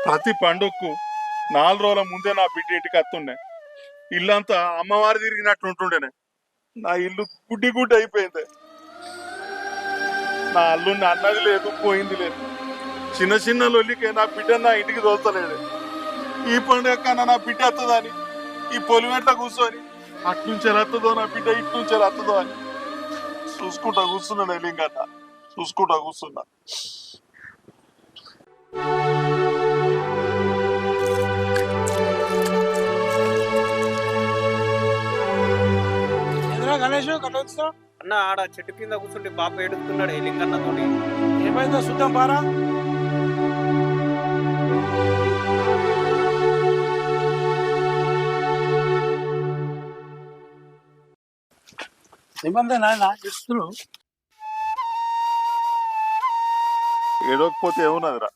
ప్రతి పండుగకు 4 రోజుల ముందే నా బిడ్డ ఇంటికి వస్తుండే. ఇల్లంతా అమ్మవారు తిరిగినట్టు ఉంటుండేనే. నా ఇల్లు గుడ్డి గుడ్డి అయిపోయింది. నా అల్లుండి అన్నది లేదు, పోయింది లేదు. చిన్న చిన్న లొల్లికే నా బిడ్డ నా ఇంటికి తోలుతలేడు. ఈ పండుగ కన్నా నా బిడ్డ వస్తుందని ఈ పొలిమెట్ల కూర్చొని అట్నుంచి ఎలా వస్తుందో నా బిడ్డ ఇట్నుంచి ఎలా వస్తుందో అని చూసుకుంటా కూర్చున్నా. లింగన్న చూసుకుంటా కూర్చున్నా. గణేష్ కట్టొచ్చు అన్న ఆడ చెట్టు కింద కూర్చుంటే పాప ఏడుస్తున్నాడు లింగన్నతోటి. ఏమైందో చూద్దాం బారా. ఏమంది నాయన ఇస్తులు ఏడవకపోతే ఏమున్నదిరా?